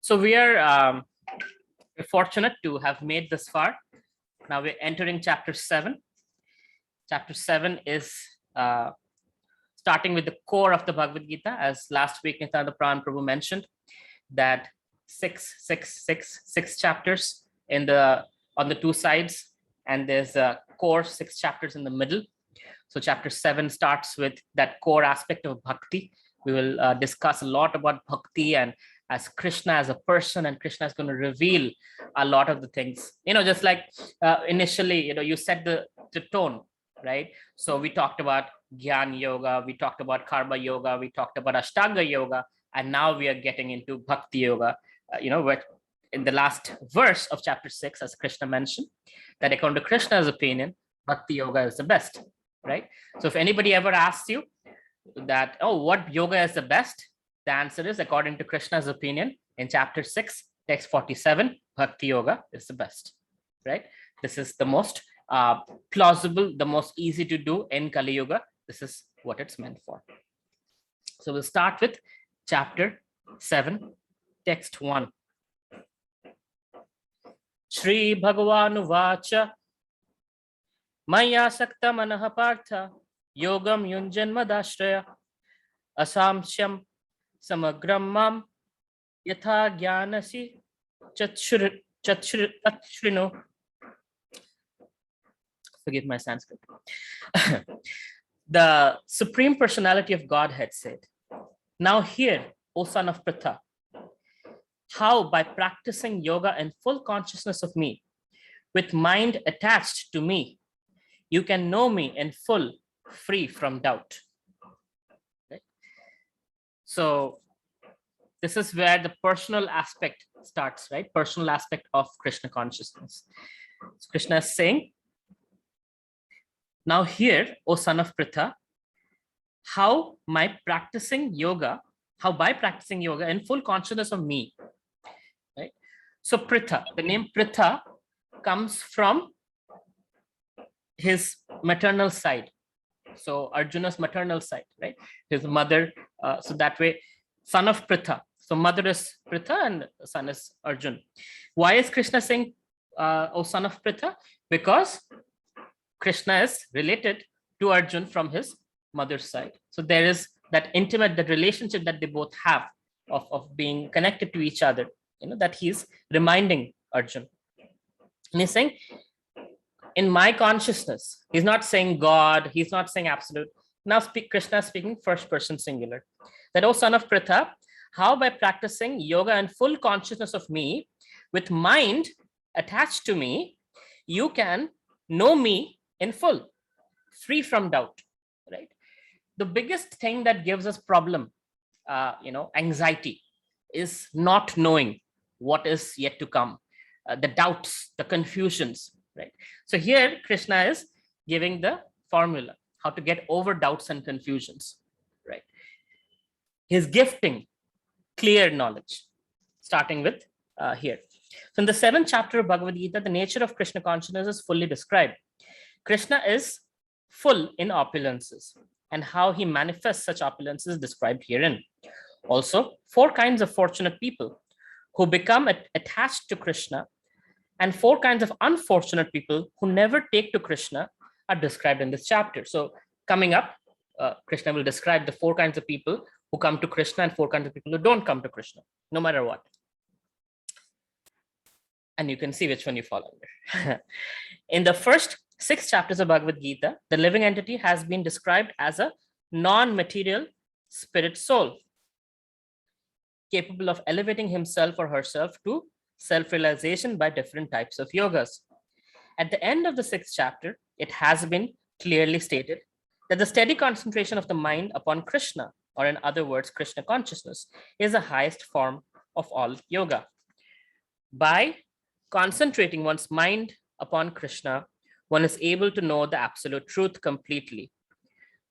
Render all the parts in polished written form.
So we're fortunate to have made this far. Now we're entering chapter 7. Chapter 7 is starting with the core of the Bhagavad Gita. As last week Nityananda Prabhu mentioned, that six chapters in on the two sides, and there's a core 6 chapters in the middle. So chapter 7 starts with that core aspect of bhakti. We will discuss a lot about bhakti and as Krishna as a person, and Krishna is going to reveal a lot of the things, just like initially, you set the tone, right? So we talked about Gyan Yoga, we talked about Karma Yoga, we talked about Ashtanga Yoga, and now we are getting into Bhakti Yoga, where in the last verse of chapter 6, as Krishna mentioned, that according to Krishna's opinion, Bhakti Yoga is the best, right? So if anybody ever asks you that, oh, what yoga is the best? The answer is, according to Krishna's opinion, in chapter 6, text 47, Bhakti Yoga is the best, right? This is the most plausible, the most easy to do in Kali Yuga. This is what it's meant for. So we'll start with chapter 7, text 1. Shri Bhagavan Vacha Maya Sakta Manaha Partha Yogam Yunjan Madashraya Asamsyam Samagram Mam Yatha Jnanasi Chatshrino. Forgive my Sanskrit. The Supreme Personality of Godhead said, "Now hear, O son of Pritha, how by practicing yoga in full consciousness of me, with mind attached to me, you can know me in full, free from doubt." Okay. So this is where the personal aspect starts, right? Personal aspect of Krishna consciousness. So Krishna is saying, now here, O son of Pritha, how by practicing yoga in full consciousness of me, right? So Pritha, the name Pritha comes from his maternal side. So Arjuna's maternal side, right? His mother, so that way, son of Pritha. So mother is Pritha and son is Arjun. Why is Krishna saying, O son of Pritha? Because Krishna is related to Arjun from his mother's side. So there is that intimate, that relationship that they both have of being connected to each other, that he's reminding Arjun. And he's saying, in my consciousness, he's not saying God, he's not saying absolute. Now Krishna is speaking first person singular. That, O son of Pritha, how by practicing yoga in full consciousness of me, with mind attached to me, you can know me in full, free from doubt, right? The biggest thing that gives us problem, anxiety, is not knowing what is yet to come, the doubts, the confusions, right? So here Krishna is giving the formula, how to get over doubts and confusions, right? He's gifting clear knowledge, starting with here. So in the 7th chapter of Bhagavad Gita, the nature of Krishna consciousness is fully described. Krishna is full in opulences, and how he manifests such opulences is described herein. Also, 4 kinds of fortunate people who become attached to Krishna, and 4 kinds of unfortunate people who never take to Krishna are described in this chapter. So coming up, Krishna will describe the 4 kinds of people who come to Krishna and 4 kinds of people who don't come to Krishna, no matter what. And you can see which one you fall under. In the first 6 chapters of Bhagavad Gita, the living entity has been described as a non-material spirit soul, capable of elevating himself or herself to self-realization by different types of yogas. At the end of the 6th chapter, it has been clearly stated that the steady concentration of the mind upon Krishna, or in other words, Krishna consciousness, is the highest form of all yoga. By concentrating one's mind upon Krishna, one is able to know the absolute truth completely,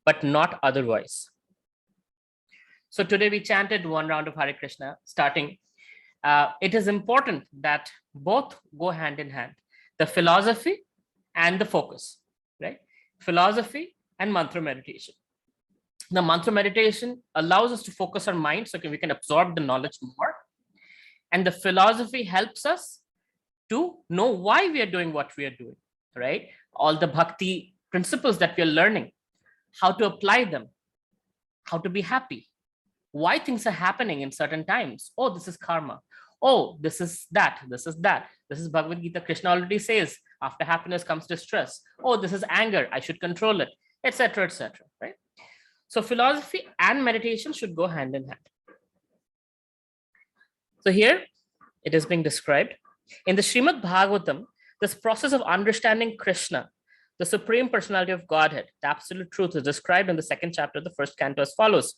but not otherwise. So today we chanted 1 round of Hare Krishna, starting. It is important that both go hand in hand, the philosophy and the focus, right? Philosophy and mantra meditation. The mantra meditation allows us to focus our mind so we can absorb the knowledge more. And the philosophy helps us to know why we are doing what we are doing, right? All the bhakti principles that we are learning, how to apply them, how to be happy, why things are happening in certain times. Oh, this is karma. Oh, this is that. This is that. This is Bhagavad Gita. Krishna already says, after happiness comes distress. Oh, this is anger. I should control it, etc., etc. Right? So philosophy and meditation should go hand in hand. So here it is being described in the Srimad Bhagavatam. This process of understanding Krishna, the Supreme Personality of Godhead, the Absolute Truth, is described in the second chapter of the first canto as follows.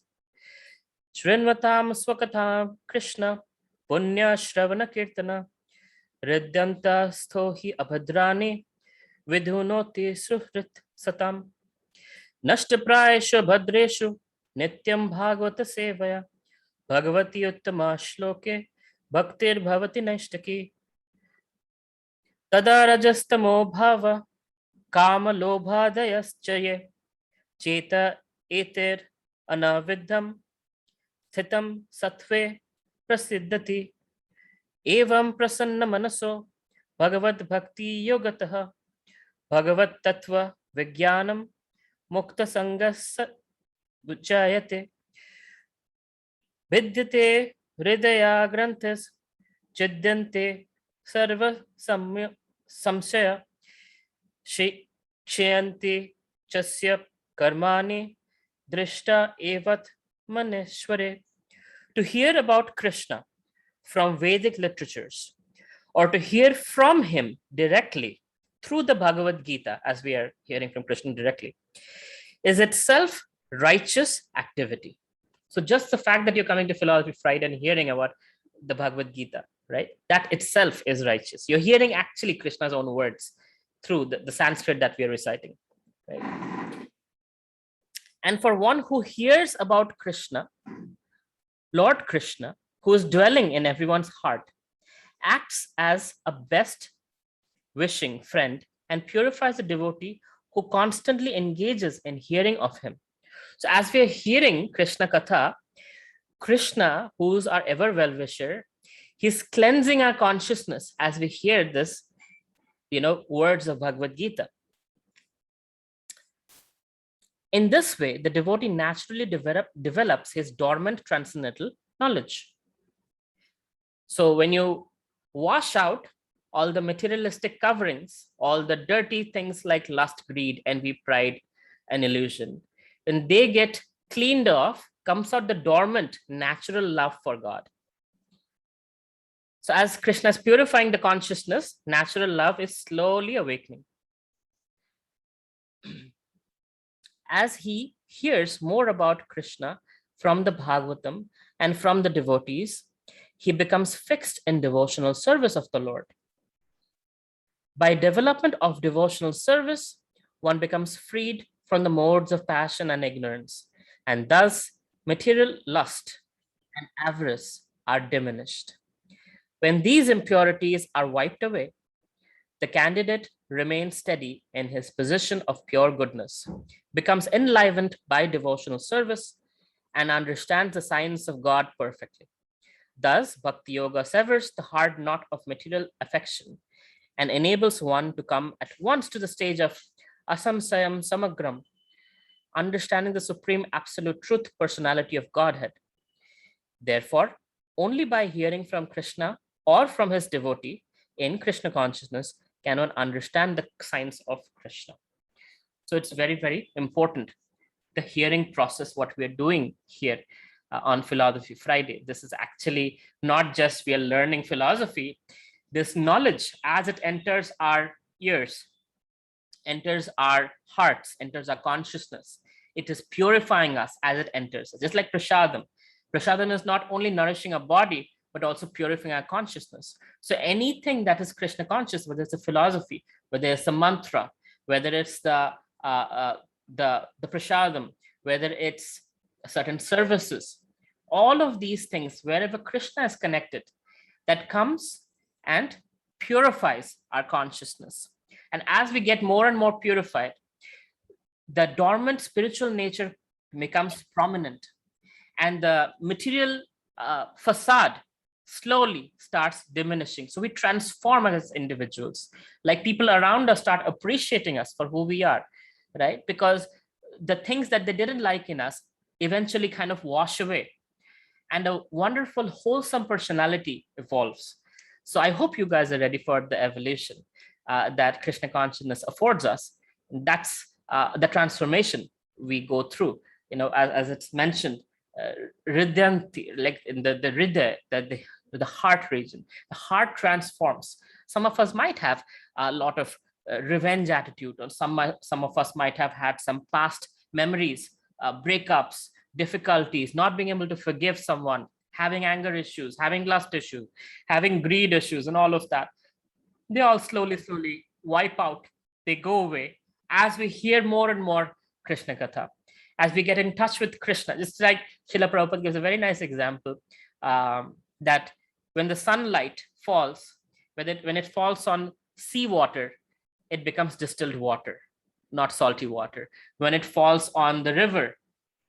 Shrinvatam swakatam Krishna punya shravana kirtana ridyanta sthohi abhadrani vidhunoti suhrit satam nashtaprayeshu bhadreshu nityam bhagavata sevaya bhagavati uttama shloke bhaktir bhavati naishtaki tada rajastamo bhava kama lobhadayaschaye cheta eter anavidham स्थितम सत्वे प्रसिद्धति एवं प्रसन्न मनसो भगवत भक्ति योगतः भगवत तत्व विज्ञानम मुक्त संगस उच्चायते विद्यते हृदया ग्रंथस चिद्यन्ते सर्व संशय क्षयन्ति चस्य कर्माणि दृष्टा एवत् Maneshware. To hear about Krishna from Vedic literatures, or to hear from him directly through the Bhagavad Gita, as we are hearing from Krishna directly, is itself righteous activity. So just the fact that you're coming to Philosophy Friday and hearing about the Bhagavad Gita, right? That itself is righteous. You're hearing actually Krishna's own words through the Sanskrit that we are reciting, right? And for one who hears about Krishna, Lord Krishna, who is dwelling in everyone's heart, acts as a best wishing friend and purifies the devotee who constantly engages in hearing of him. So as we are hearing Krishna Katha, Krishna, who's our ever well-wisher, he's cleansing our consciousness as we hear this, words of Bhagavad Gita. In this way, the devotee naturally develops his dormant transcendental knowledge. So when you wash out all the materialistic coverings, all the dirty things like lust, greed, envy, pride, and illusion, when they get cleaned off, comes out the dormant natural love for God. So as Krishna is purifying the consciousness, natural love is slowly awakening. As he hears more about Krishna from the Bhagavatam and from the devotees, he becomes fixed in devotional service of the Lord. By development of devotional service, one becomes freed from the modes of passion and ignorance, and thus material lust and avarice are diminished. When these impurities are wiped away, the candidate remains steady in his position of pure goodness, becomes enlivened by devotional service, and understands the science of God perfectly. Thus, Bhakti Yoga severs the hard knot of material affection and enables one to come at once to the stage of asamsayam samagram, understanding the supreme absolute truth personality of Godhead. Therefore, only by hearing from Krishna or from his devotee in Krishna consciousness can one understand the science of Krishna. So it's very, very important, the hearing process, what we're doing here on Philosophy Friday. This is actually not just we are learning philosophy. This knowledge, as it enters our ears, enters our hearts, enters our consciousness, it is purifying us as it enters. Just like prasadam. Prasadam is not only nourishing our body, but also purifying our consciousness. So anything that is Krishna conscious, whether it's a philosophy, whether it's a mantra, whether it's the prasadam, whether it's certain services, all of these things, wherever Krishna is connected, that comes and purifies our consciousness. And as we get more and more purified, the dormant spiritual nature becomes prominent, and the material facade slowly starts diminishing. So we transform as individuals. Like people around us start appreciating us for who we are, right? Because the things that they didn't like in us eventually kind of wash away, and a wonderful, wholesome personality evolves. So I hope you guys are ready for the evolution that Krishna consciousness affords us. That's the transformation we go through. As it's mentioned, Hridyanti, like in the Hridaya, the heart region, the heart transforms. Some of us might have a lot of revenge attitude, or some of us might have had some past memories, breakups, difficulties, not being able to forgive someone, having anger issues, having lust issues, having greed issues, and all of that. They all slowly wipe out. They go away as we hear more and more Krishna Katha, as we get in touch with Krishna. Just like Srila Prabhupada gives a very nice example, that when the sunlight falls, when it falls on seawater, it becomes distilled water, not salty water. When it falls on the river,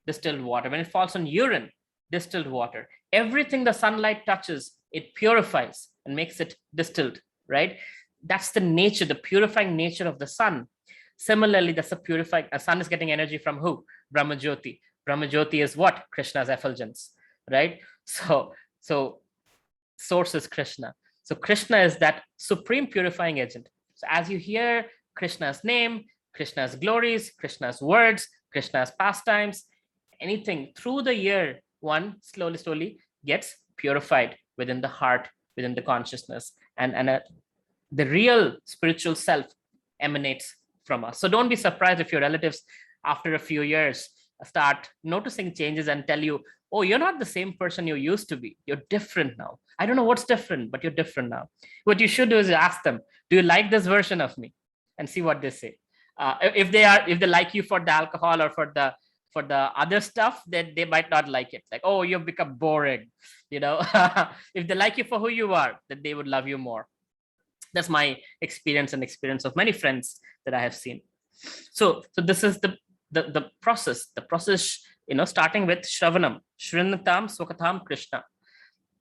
distilled water. When it falls on urine, distilled water. Everything the sunlight touches, it purifies and makes it distilled, right? That's the nature, the purifying nature of the sun. Similarly, that's a purifying, a sun is getting energy from who? Brahma Jyoti. Brahma Jyoti is what? Krishna's effulgence, right? So source is Krishna. So Krishna is that supreme purifying agent. So as you hear Krishna's name, Krishna's glories, Krishna's words, Krishna's pastimes, anything through the year, one slowly gets purified within the heart, within the consciousness, and the real spiritual self emanates from us. So don't be surprised if your relatives after a few years start noticing changes and tell you, oh, you're not the same person you used to be, you're different now. I don't know what's different, but you're different now. What you should do is ask them, do you like this version of me? And see what they say. If they like you for the alcohol or for the other stuff, then they might not like it. Like, oh, you've become boring. If they like you for who you are, then they would love you more. That's my experience and experience of many friends that I have seen. So this is the process. The process, starting with Shravanam, Shrinatam Swakatham Krishna.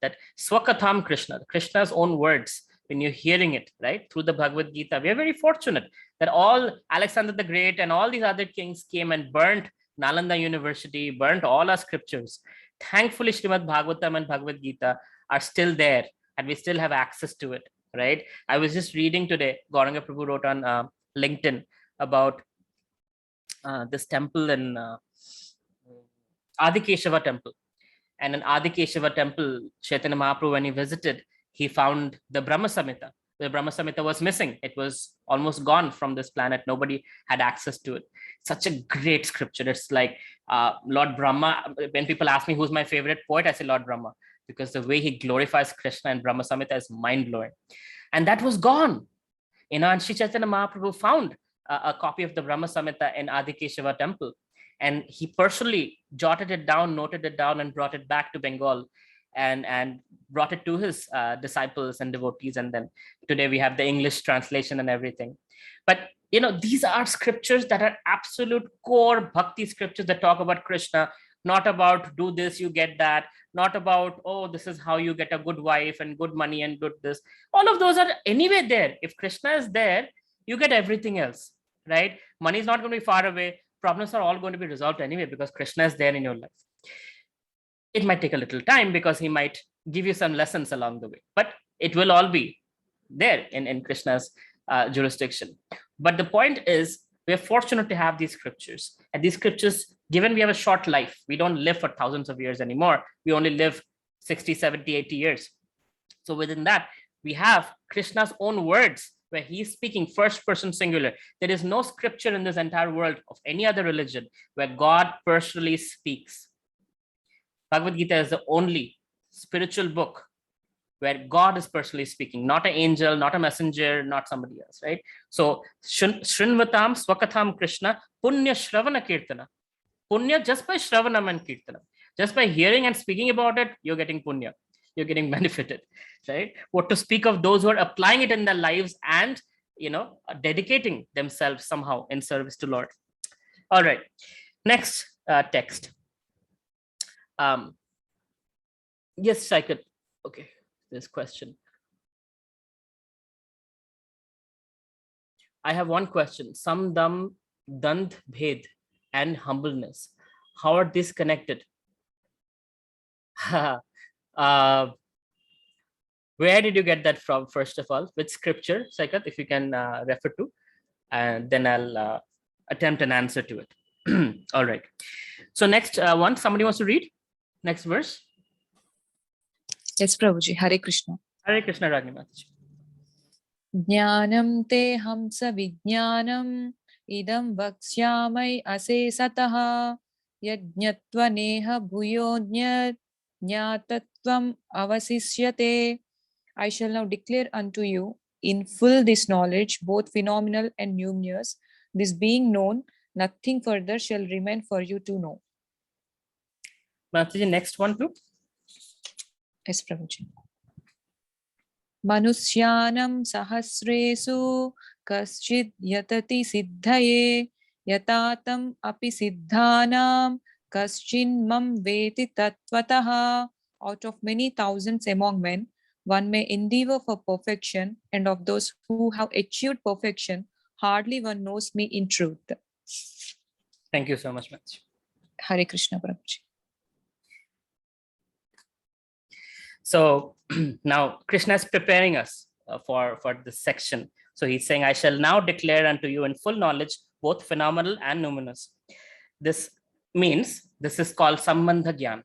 That Swakatham Krishna, Krishna's own words, when you're hearing it, right, through the Bhagavad Gita. We are very fortunate that all Alexander the Great and all these other kings came and burnt Nalanda University, burnt all our scriptures. Thankfully, Srimad Bhagavatam and Bhagavad Gita are still there, and we still have access to it, right? I was just reading today, Gauranga Prabhu wrote on LinkedIn about this temple in Adikeshava temple. And in Adikeshava temple, Chaitanya Mahaprabhu, when he visited, he found the Brahma Samhita. The Brahma Samhita was missing. It was almost gone from this planet. Nobody had access to it. Such a great scripture. It's like Lord Brahma. When people ask me who's my favorite poet, I say Lord Brahma, because the way he glorifies Krishna in Brahma Samhita is mind-blowing. And that was gone. And Sri Chaitanya Mahaprabhu found a copy of the Brahma Samhita in Adikeshava temple. And he personally jotted it down, noted it down, and brought it back to Bengal and brought it to his disciples and devotees. And then today we have the English translation and everything. But, these are scriptures that are absolute core bhakti scriptures that talk about Krishna, not about do this, you get that, not about, oh, this is how you get a good wife and good money and good this. All of those are anyway there. If Krishna is there, you get everything else, right? Money is not going to be far away. Problems are all going to be resolved anyway because Krishna is there in your life. It might take a little time because he might give you some lessons along the way, but it will all be there in Krishna's jurisdiction. But the point is, we are fortunate to have these scriptures. And these scriptures, given we have a short life, we don't live for thousands of years anymore. We only live 60, 70, 80 years. So within that, we have Krishna's own words, where he's speaking first person singular. There is no scripture in this entire world of any other religion where God personally speaks. Bhagavad Gita is the only spiritual book where God is personally speaking, not an angel, not a messenger, not somebody else, right? So, Shrinvatam Swakatham Krishna, Punya Shravana Kirtana. Punya just by Shravanam and Kirtana. Just by hearing and speaking about it, you're getting punya. You're getting benefited, right? What to speak of those who are applying it in their lives and, dedicating themselves somehow in service to Lord. All right, next text. Yes, I could. Okay. this question. I have one question. Samdam, Dand, Bhed, and humbleness. How are these connected? uh, where did you get that from, first of all? Which scripture, Saikat, if you can refer to, and then I'll attempt an answer to it. All right. So next one, somebody wants to read? Next verse? Yes, Prabhuji. Hare Krishna. Hare Krishna, Ragini Mataji. Jnanam te hamsa vijnanam idam vaksyamai ase sataha yajñatva neha bhuyonyat jñatatvam avasisyate. I shall now declare unto you in full this knowledge, both phenomenal and numinous. This being known, nothing further shall remain for you to know. Mataji, next one too. Yes, Prabhuji. Manushyanam sahasresu kaschid yatati siddhaye yatatam api siddhanam kaschin mam veti tattvataha. Out of many thousands among men, one may endeavor for perfection, and of those who have achieved perfection, hardly one knows me in truth. Thank you so much, Mataji. Hare Krishna, Prabhuji. So now Krishna is preparing us for this section. So he's saying, I shall now declare unto you in full knowledge, both phenomenal and numinous. This means, this is called Sambandha Gyan.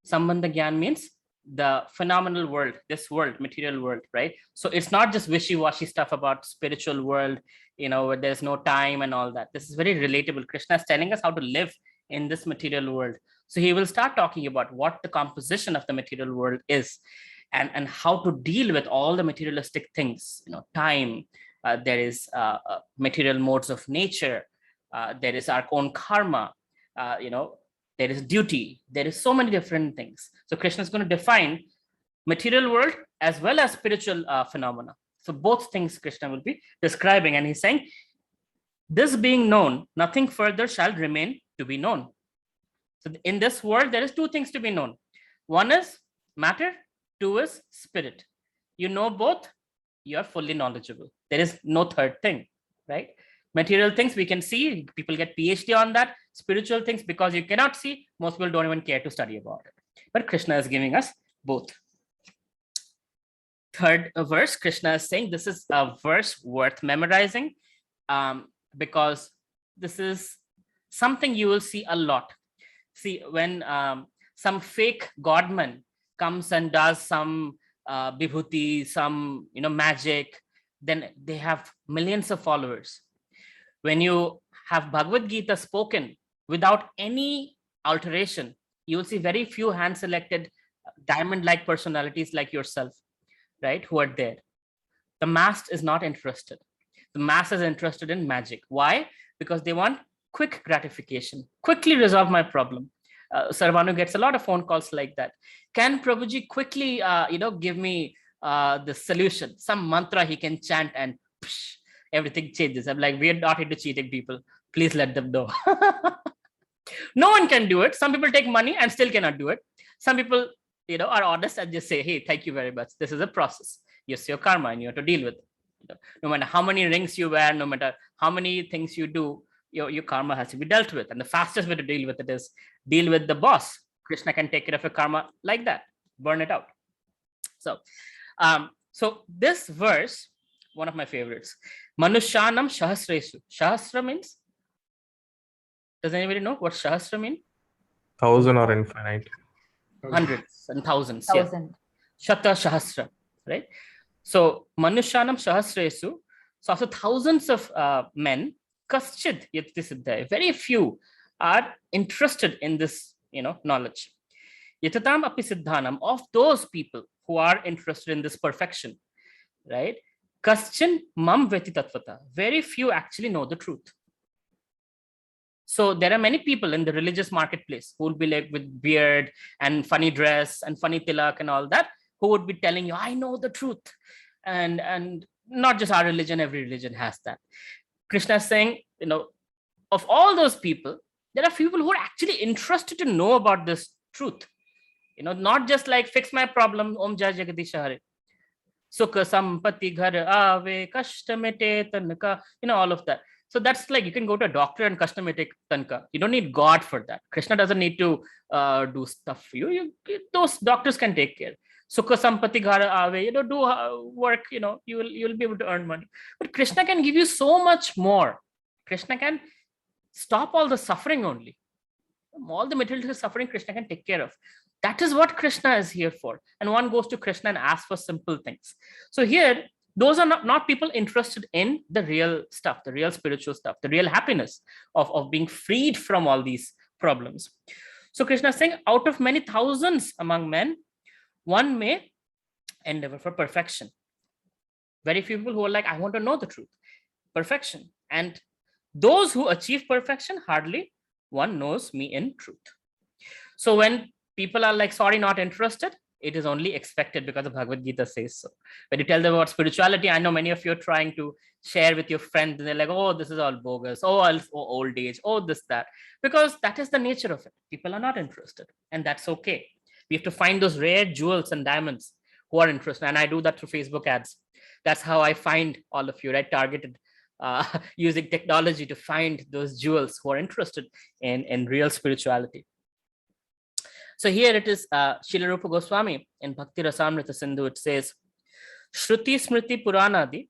Sambandha Gyan means the phenomenal world, this world, material world, right? So it's not just wishy-washy stuff about spiritual world, where there's no time and all that. This is very relatable. Krishna is telling us how to live in this material world. So he will start talking about what the composition of the material world is, and how to deal with all the materialistic things, time, there is material modes of nature, there is our own karma, there is duty, there is so many different things. So Krishna is going to define material world as well as spiritual phenomena. So both things Krishna will be describing, and he's saying, this being known, nothing further shall remain to be known. So in this world, there is two things to be known. One is matter, two is spirit. You know both, you are fully knowledgeable. There is no third thing, right? Material things we can see, people get PhD on that. Spiritual things, because you cannot see, most people don't even care to study about it. But Krishna is giving us both. Third verse, Krishna is saying this is a verse worth memorizing, because this is something you will see a lot. See, when some fake godman comes and does some vibhuti, some magic, then they have millions of followers. When you have Bhagavad Gita spoken without any alteration, you will see very few hand-selected diamond-like personalities like yourself, right, who are there. The mass is not interested. The mass is interested in magic. Why? Because they want quick gratification, quickly resolve my problem. Sarvanu gets a lot of phone calls like that. Can Prabhuji quickly, give me the solution? Some mantra he can chant and psh, everything changes. I'm like, we're not into cheating people. Please let them know. No one can do it. Some people take money and still cannot do it. Some people, are honest and just say, hey, thank you very much. This is a process. Yes, your karma and you have to deal with it. No matter how many rings you wear, no matter how many things you do, your karma has to be dealt with. And the fastest way to deal with it is deal with the boss. Krishna can take care of your karma like that, burn it out. So this verse, one of my favorites, Manushyanam Shahasresu. Shahasra means, does anybody know what Shahasra means? 1,000 or infinite. Hundreds and thousands. Thousand. Yeah. Shata Shahasra, right? So Manushyanam Shahasresu. So after thousands of men, Kaschid Yati Siddhaya, very few are interested in this, knowledge. Yatatam api siddhanam, of those people who are interested in this perfection, right? Kaschin mam veti tattvata, very few actually know the truth. So there are many people in the religious marketplace who will be like with beard and funny dress and funny tilak and all that, who would be telling you, I know the truth. And not just our religion, every religion has that. Krishna is saying, of all those people, there are people who are actually interested to know about this truth. Not just like fix my problem, Om Jai Jagadish Hare. Sukha sampati ghar aave, kashta mite tanka, all of that. So that's like you can go to a doctor and kashta mite tanka. You don't need God for that. Krishna doesn't need to do stuff for you. Those doctors can take care. Sukha sampati ghar aave, do work, you'll be able to earn money. But Krishna can give you so much more. Krishna can stop all the suffering only. All the material suffering Krishna can take care of. That is what Krishna is here for. And one goes to Krishna and asks for simple things. So here, those are not people interested in the real stuff, the real spiritual stuff, the real happiness of being freed from all these problems. So Krishna is saying, out of many thousands among men, one may endeavor for perfection. Very few people who are like, I want to know the truth, perfection. And those who achieve perfection, hardly one knows me in truth. So when people are like, sorry, not interested, it is only expected because the Bhagavad Gita says so. When you tell them about spirituality, I know many of you are trying to share with your friends, and they're like, oh, this is all bogus, oh, old age, oh, this, that, because that is the nature of it. People are not interested, and that's okay. We have to find those rare jewels and diamonds who are interested, and I do that through Facebook ads. That's how I find all of you, right? Targeted, using technology to find those jewels who are interested in real spirituality. So here it is, Srila Rupa Goswami in Bhakti Rasamrita Sindhu, it says, Shruti Smriti Puranadi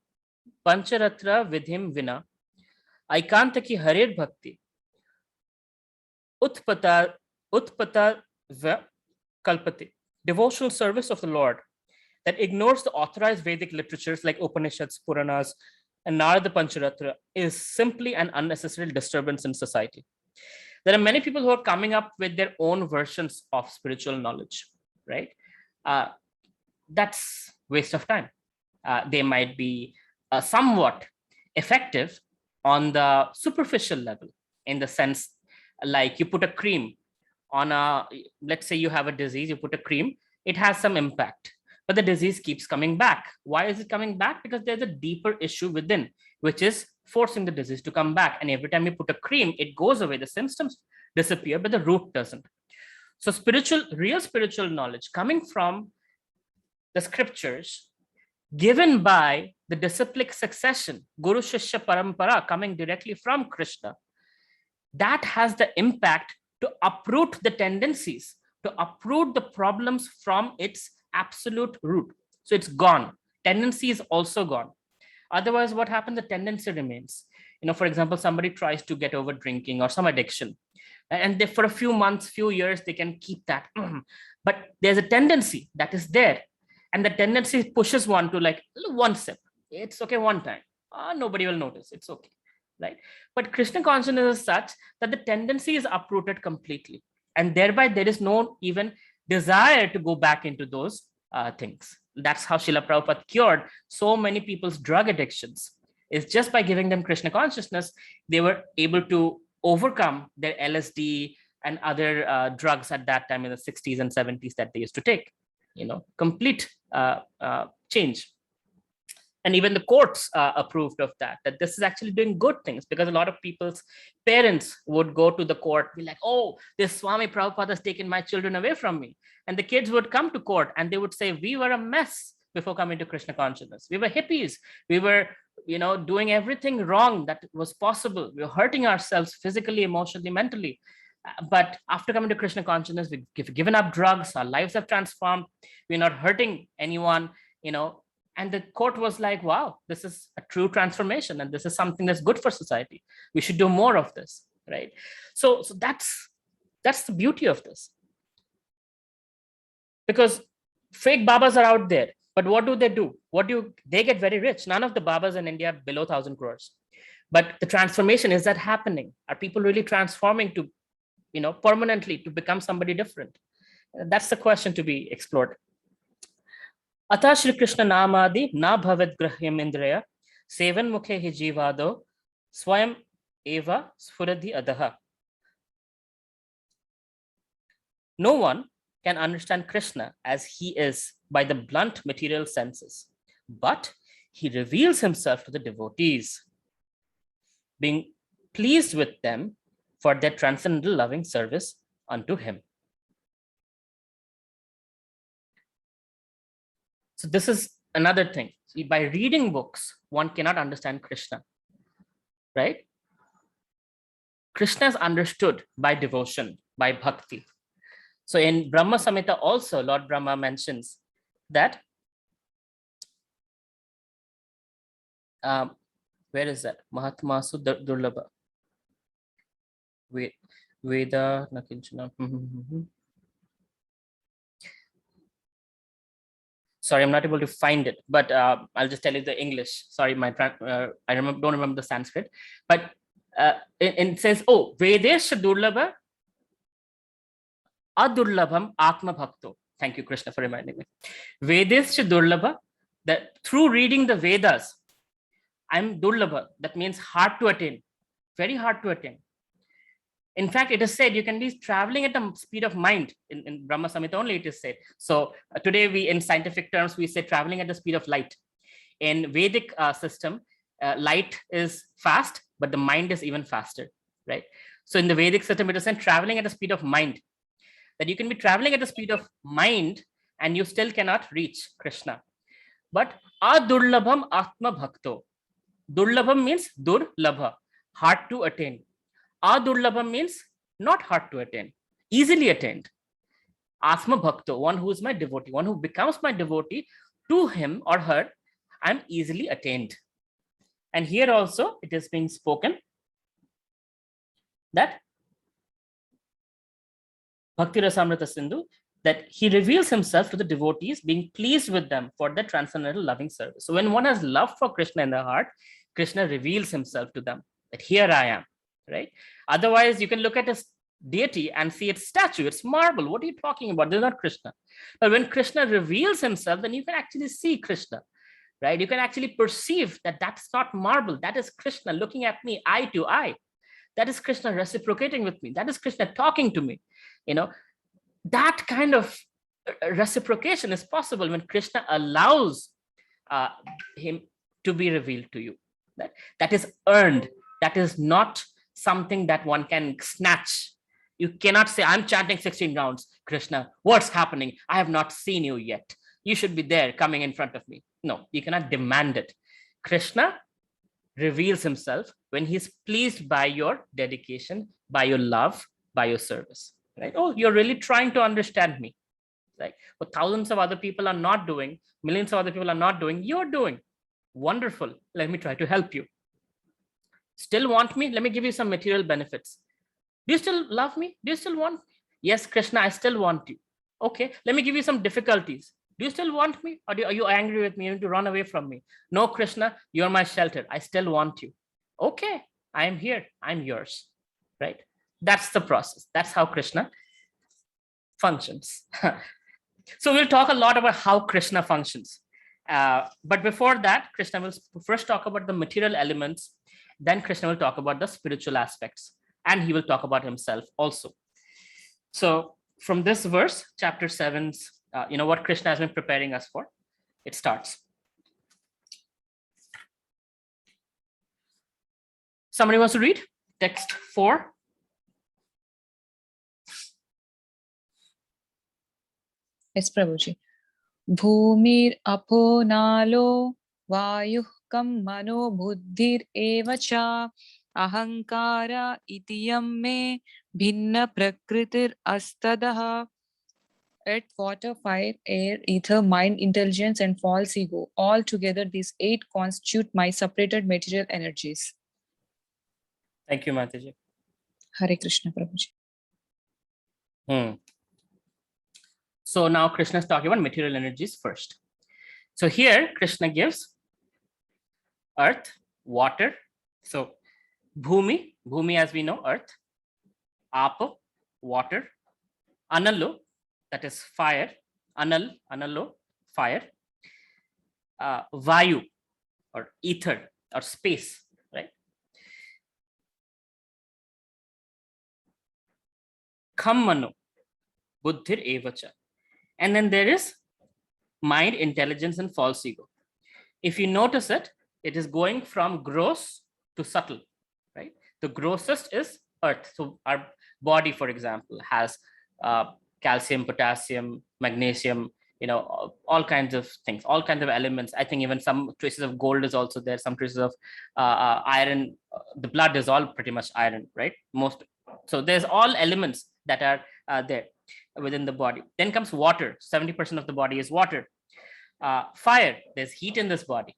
Pancharatra Vidhim Vina Aikanta ki Harir Bhakti Utpata Va Kalpati. Devotional service of the Lord that ignores the authorized Vedic literatures like Upanishads, Puranas, and Narada Pancharatra is simply an unnecessary disturbance in society. There are many people who are coming up with their own versions of spiritual knowledge, right? That's waste of time. They might be somewhat effective on the superficial level, in the sense like you put a cream on let's say you have a disease, you put a cream, it has some impact, but the disease keeps coming back. Why is it coming back? Because there's a deeper issue within, which is forcing the disease to come back. And every time you put a cream, it goes away, the symptoms disappear, but the root doesn't. So real spiritual knowledge coming from the scriptures, given by the disciplic succession, Guru Shishya Parampara, coming directly from Krishna, that has the impact to uproot the tendencies, to uproot the problems from its absolute root. So it's gone. Tendency is also gone. Otherwise, what happens? The tendency remains. For example, somebody tries to get over drinking or some addiction, and for a few months, few years, they can keep that. But there's a tendency that is there, and the tendency pushes one to like one sip. It's okay one time. Nobody will notice. It's okay, right? But Krishna consciousness is such that the tendency is uprooted completely, and thereby there is no even desire to go back into those things. That's how Srila Prabhupada cured so many people's drug addictions. Is just by giving them Krishna consciousness, they were able to overcome their LSD and other drugs at that time in the 60s and 70s that they used to take. Complete change. And even the courts approved of that this is actually doing good things, because a lot of people's parents would go to the court, be like, oh, this Swami Prabhupada has taken my children away from me. And the kids would come to court and they would say, we were a mess before coming to Krishna consciousness. We were hippies. We were, doing everything wrong that was possible. We were hurting ourselves physically, emotionally, mentally. But after coming to Krishna consciousness, we've given up drugs. Our lives have transformed. We're not hurting anyone, And the court was like, wow, this is a true transformation. And this is something that's good for society. We should do more of this, right? So that's the beauty of this. Because fake Babas are out there. But what do? They get very rich. None of the Babas in India are below 1,000 crores. But the transformation, is that happening? Are people really transforming to, permanently to become somebody different? That's the question to be explored. Atha Shri Krishna Namadi na bhavet grahyam indriya sevan mukhe hi jivado swayam eva sfuradhi adaha. No one can understand Krishna as he is by the blunt material senses, but he reveals himself to the devotees, being pleased with them for their transcendental loving service unto him. So this is another thing. See, by reading books, one cannot understand Krishna, right? Krishna is understood by devotion, by bhakti. So in Brahma Samhita also, Lord Brahma mentions that, where is that? Mahatmasu Durlabha. Veda Nakinchana. Sorry, I'm not able to find it, but I'll just tell you the English. Sorry, I don't remember the Sanskrit, but it says, oh, Vedesh Durlabha Adurlabham Atma Bhakto. Thank you, Krishna, for reminding me. Vedesh Durlabha, that through reading the Vedas, I'm Durlabha. That means hard to attain, very hard to attain. In fact, it is said you can be traveling at the speed of mind. In Brahma Samhita only it is said. So today in scientific terms, we say traveling at the speed of light. In Vedic system, light is fast, but the mind is even faster, right? So in the Vedic system, it is said traveling at the speed of mind. That you can be traveling at the speed of mind and you still cannot reach Krishna. But Adurlabham Atma Bhakto. Durlabham means Durlabha, hard to attain. Adurlabham means not hard to attain, easily attained. Atma Bhakto, one who is my devotee, one who becomes my devotee, to him or her, I'm easily attained. And here also it is being spoken that Bhakti Rasamrita Sindhu, that he reveals himself to the devotees, being pleased with them for their transcendental loving service. So when one has love for Krishna in their heart, Krishna reveals himself to them, that here I am, right? Otherwise, you can look at a deity and see its statue, it's marble. What are you talking about? They're not Krishna. But when Krishna reveals himself, then you can actually see Krishna, right? You can actually perceive that that's not marble. That is Krishna looking at me eye to eye. That is Krishna reciprocating with me. That is Krishna talking to me. That kind of reciprocation is possible when Krishna allows him to be revealed to you. That is earned. That is not something that one can snatch. You cannot say, I'm chanting 16 rounds. Krishna, what's happening? I have not seen you yet. You should be there coming in front of me. No, you cannot demand it. Krishna reveals himself when he's pleased by your dedication, by your love, by your service. Right? Oh, you're really trying to understand me. Right? What thousands of other people are not doing, millions of other people are not doing, you're doing. Wonderful. Let me try to help you. Still want me? Let me give you some material benefits. Do you still love me? Do you still want me? Yes, Krishna, I still want you. Okay, let me give you some difficulties. Do you still want me? Or are you angry with me? You need to run away from me. No, Krishna, you're my shelter. I still want you. Okay, I am here. I'm yours. Right? That's the process. That's how Krishna functions. So we'll talk a lot about how Krishna functions. But before that, Krishna will first talk about the material elements. Then Krishna will talk about the spiritual aspects. And he will talk about himself also. So from this verse, chapter 7's, what Krishna has been preparing us for, it starts. Somebody wants to read text 4? Yes, Prabhuji. Bhumir apo nalo vayuh kam mano buddhir evacha ahankara itiyam me bhinna prakritir astadaha. Earth, water, fire, air, ether, mind, intelligence, and false ego. All together, these 8 constitute my separated material energies. Thank you, Mataji. Hare Krishna, Prabhuji. So now Krishna is talking about material energies first. So here Krishna gives earth, water. So Bhumi as we know, earth. Apo, water. Anallo, that is fire. Anallo, fire. Vayu, or ether, or space, right? Kammano, buddhir evacha. And then there is mind, intelligence, and false ego. If you notice it, it is going from gross to subtle, right? The grossest is earth. So our body, for example, has calcium, potassium, magnesium, all kinds of things, all kinds of elements. I think even some traces of gold is also there, some traces of iron. The blood is all pretty much iron, right? So there's all elements that are there within the body. Then comes water. 70% of the body is water. Fire, there's heat in this body.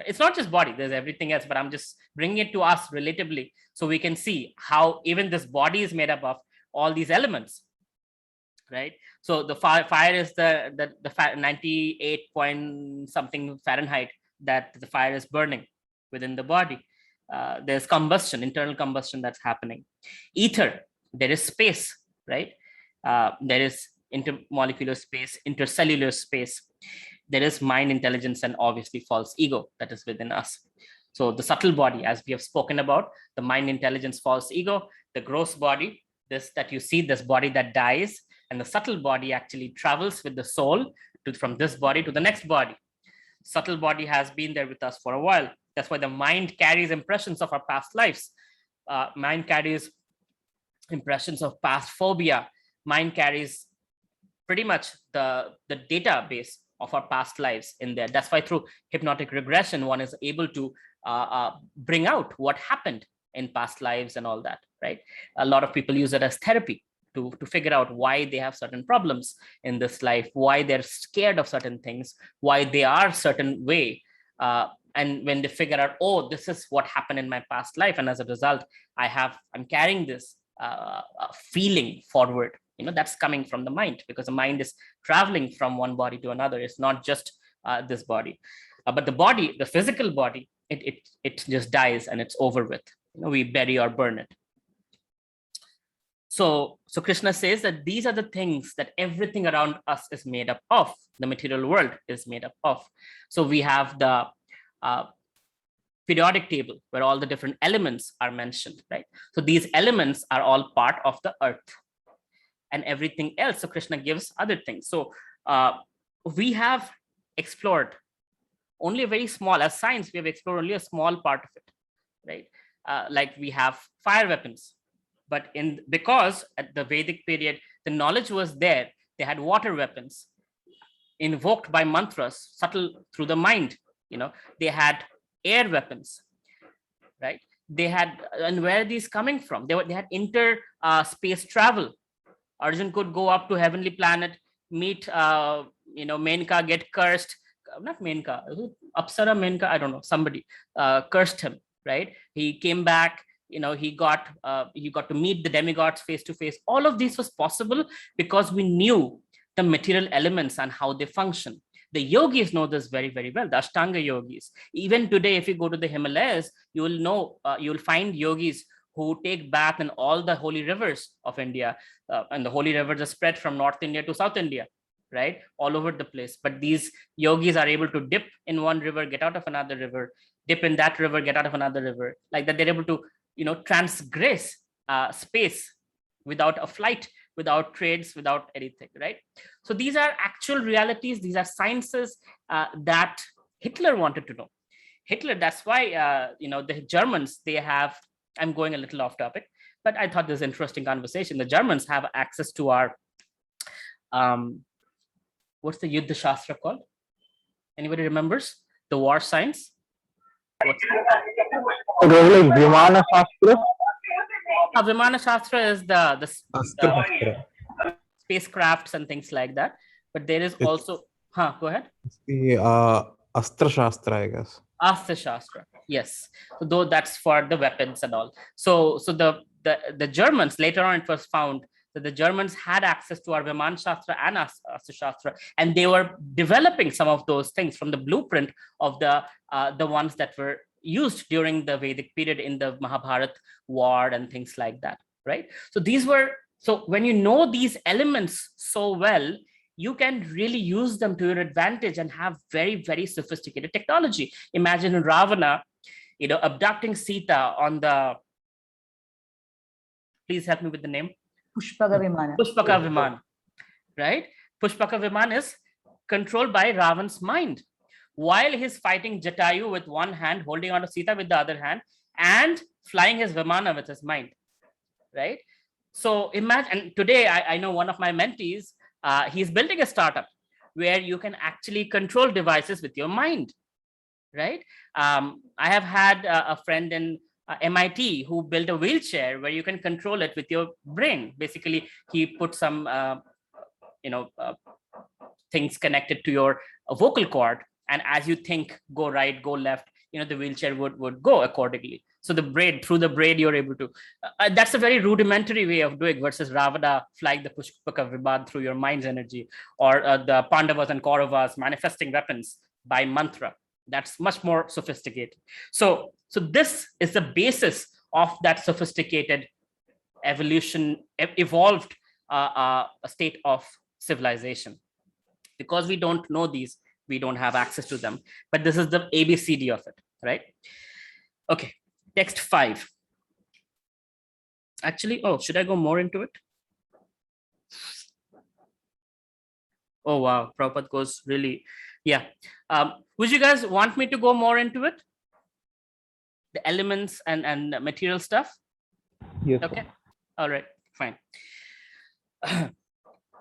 It's not just body, there's everything else, but I'm just bringing it to us relatively so we can see how even this body is made up of all these elements, right? So the fire is the 98 point something Fahrenheit that the fire is burning within the body. There's combustion, internal combustion that's happening. Ether, there is space, right? There is intermolecular space, intercellular space. There is mind, intelligence, and obviously false ego that is within us. So the subtle body, as we have spoken about, the mind, intelligence, false ego, the gross body, this that you see, this body that dies, and the subtle body actually travels with the soul from this body to the next body. Subtle body has been there with us for a while. That's why the mind carries impressions of our past lives. Mind carries impressions of past phobia. Mind carries pretty much the database of our past lives in there. That's why through hypnotic regression, one is able to bring out what happened in past lives and all that, right? A lot of people use it as therapy to figure out why they have certain problems in this life, why they're scared of certain things, why they are certain way. And when they figure out, oh, this is what happened in my past life, and as a result, I'm carrying this feeling forward. That's coming from the mind, because the mind is traveling from one body to another. It's not just this body, but the body, the physical body, it just dies and it's over with. We bury or burn it. So Krishna says that these are the things that everything around us is made up of. The material world is made up of. So we have the periodic table where all the different elements are mentioned, right? So these elements are all part of the earth and everything else. So Krishna gives other things. So we have explored only a very small, as science, we have explored only a small part of it, right? Like we have fire weapons, but because at the Vedic period, the knowledge was there, they had water weapons invoked by mantras, subtle through the mind. They had air weapons, right? They had, and where are these coming from? They had space travel. Arjun could go up to heavenly planet, meet, Menka, get cursed. Not Menka, Apsara Menka, I don't know, somebody cursed him, right? He came back, he got to meet the demigods face to face. All of this was possible because we knew the material elements and how they function. The yogis know this very, very well, the Ashtanga yogis. Even today, if you go to the Himalayas, you will know, you'll find yogis who take bath in all the holy rivers of India. And the holy rivers are spread from North India to South India, right? All over the place. But these yogis are able to dip in one river, get out of another river, dip in that river, get out of another river. Like that, they're able to, transgress space without a flight, without trades, without anything, right? So these are actual realities. These are sciences that Hitler wanted to know. Hitler, that's why, the Germans, they have, I'm going a little off topic, but I thought this was an interesting conversation. The Germans have access to our, what's the Yuddha Shastra called? Anybody remembers? The war science? Vimana Shastra? Vimana Shastra is the spacecrafts and things like that. But there is also, go ahead. It's the Astra Shastra, I guess. Astra Shastra, yes. So though that's for the weapons and all. So the Germans, later on it was found that the Germans had access to our Viman Shastra and Astra Shastra, and they were developing some of those things from the blueprint of the ones that were used during the Vedic period in the Mahabharat war and things like that, right? So when you know these elements so well, you can really use them to your advantage and have very, very sophisticated technology. Imagine Ravana, abducting Sita on the, please help me with the name. Pushpaka Vimana. Pushpaka Viman, right? Pushpaka Viman is controlled by Ravan's mind. While he's fighting Jatayu with one hand, holding on to Sita with the other hand, and flying his Vimana with his mind, right? So imagine, and today I know one of my mentees, he's building a startup where you can actually control devices with your mind, right? I have had a friend in MIT who built a wheelchair where you can control it with your brain. Basically, he put some, things connected to your vocal cord, and as you think, go right, go left, the wheelchair would go accordingly. So through the brain, you're able to. That's a very rudimentary way of doing versus Ravana flying the Pushpaka Vibad through your mind's energy, or the Pandavas and Kauravas manifesting weapons by mantra. That's much more sophisticated. So this is the basis of that sophisticated evolved state of civilization. Because we don't know these, we don't have access to them. But this is the ABCD of it, right? Okay, text 5. Actually, should I go more into it? Oh, wow, Prabhupada goes really, yeah. Would you guys want me to go more into it? The elements and material stuff? Yes. Okay, all right, fine.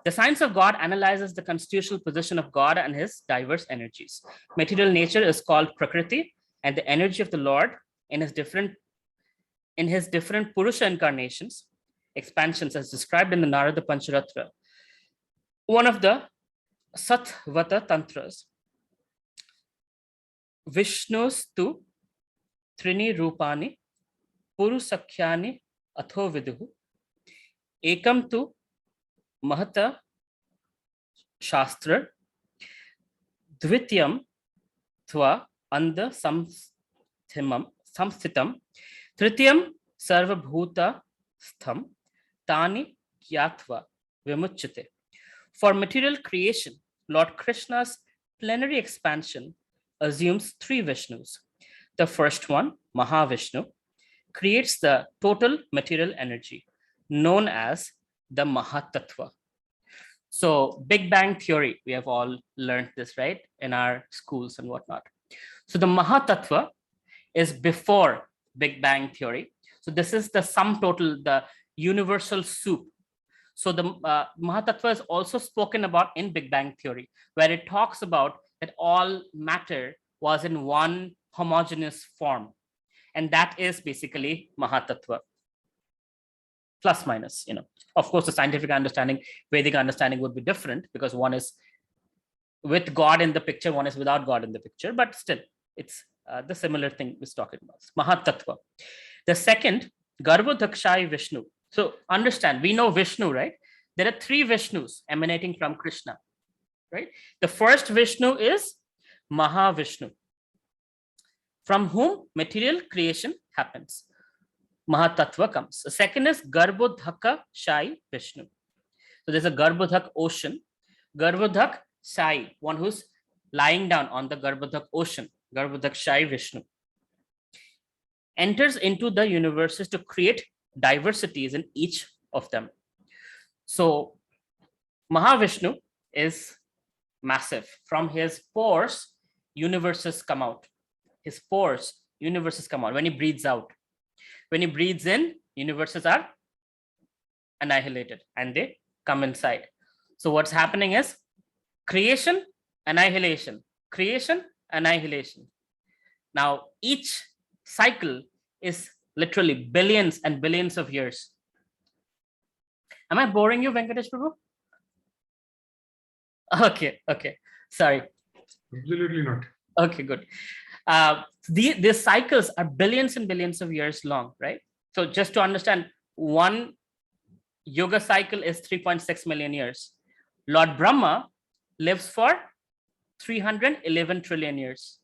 The science of God analyzes the constitutional position of God and his diverse energies. Material nature is called Prakriti, and the energy of the Lord in his different Purusha incarnations, expansions as described in the Narada Pancharatra. One of the Satvata Tantras, Vishnu's tu Trini Rupani Purusakhyani Atho Viduhu Ekam tu Mahata Shastra Dvityam Tva Anda Samsthitam Trityam Sarvabhuta Stham Tani Kyatva Vimuchyate. For material creation, Lord Krishna's plenary expansion assumes 3 Vishnus. The first one, Mahavishnu, creates the total material energy known as the Mahatattva. So Big Bang theory, we have all learned this, right, in our schools and whatnot. So the Mahatattva is before Big Bang theory. So this is the sum total, the universal soup. So the Mahatattva is also spoken about in Big Bang theory, where it talks about that all matter was in one homogeneous form. And that is basically Mahatattva. Plus minus, Of course, the scientific understanding, Vedic understanding would be different because one is with God in the picture, one is without God in the picture, but still it's the similar thing we're talking about, Mahatattva. The second, Garbhodakshai Vishnu. So understand, we know Vishnu, right? There are 3 Vishnus emanating from Krishna, right? The first Vishnu is Mahavishnu, from whom material creation happens. Mahatattva comes. The second is Garbhodhaka Shai Vishnu. So there's a Garbhodhak ocean. Garbhodhak Shai, one who's lying down on the Garbhodhak ocean. Garbhodhak Shai Vishnu enters into the universes to create diversities in each of them. So Mahavishnu is massive. From his pores, universes come out. His pores, universes come out when he breathes out. When he breathes in, universes are annihilated and they come inside. So what's happening is creation, annihilation, creation, annihilation. Now, each cycle is literally billions and billions of years. Am I boring you, Venkatesh Prabhu? Okay. Sorry. Absolutely not. Okay, good. These cycles are billions and billions of years long, right? So just to understand, one yoga cycle is 3.6 million years. Lord Brahma lives for 311 trillion years.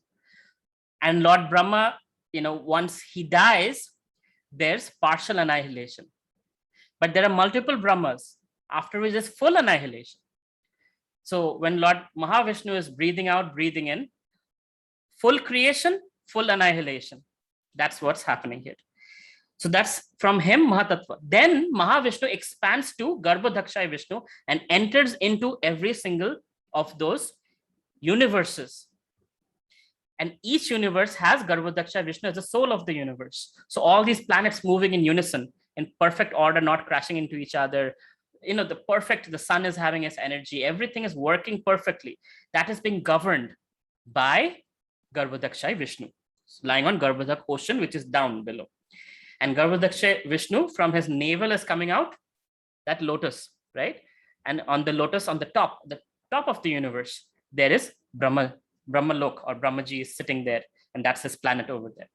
And Lord Brahma, once he dies, there's partial annihilation. But there are multiple Brahmas, after which is full annihilation. So when Lord Mahavishnu is breathing out, breathing in, full creation, full annihilation. That's what's happening here. So that's from him, Mahatattva. Then Mahavishnu expands to Garbhodakshai Vishnu and enters into every single of those universes. And each universe has Garbhodakshai Vishnu as the soul of the universe. So all these planets moving in unison, in perfect order, not crashing into each other, the sun is having its energy, everything is working perfectly. That is being governed by Garbhodakshay Vishnu, lying on Garbhodak ocean, which is down below. And Garbhodakshay Vishnu, from his navel is coming out that lotus, right? And on the lotus, on the top of the universe, there is Brahmalok, or Brahmaji is sitting there, and that's his planet over there.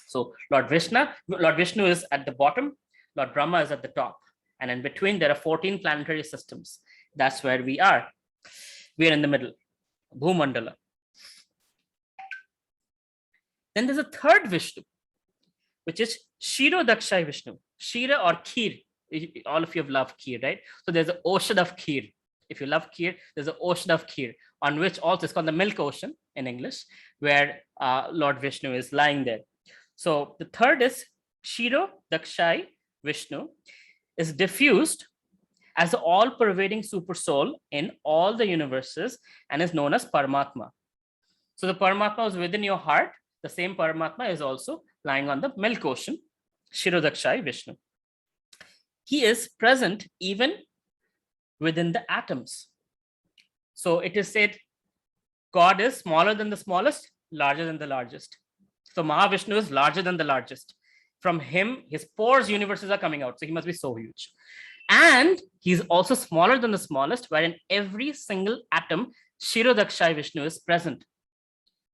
So Lord Vishnu is at the bottom, Lord Brahma is at the top, and in between there are 14 planetary systems. That's where we are. We are in the middle, Bhumandala. Then there's a third Vishnu, which is Kshirodakshay Vishnu. Kshira or Kheer. All of you have loved Kheer, right? So there's an ocean of Kheer. If you love Kheer, there's an ocean of Kheer, on which also is called the Milk Ocean in English, where Lord Vishnu is lying there. So the third is Kshirodakshay Vishnu, is diffused as the all-pervading super soul in all the universes and is known as Paramatma. So the Paramatma is within your heart. The same Paramatma is also lying on the Milk Ocean, Kshirodakshay Vishnu. He is present even within the atoms. So it is said God is smaller than the smallest, larger than the largest. So Mahavishnu is larger than the largest. From him, his pores universes are coming out. So he must be so huge. And he's also smaller than the smallest, wherein every single atom, Kshirodakshay Vishnu, is present.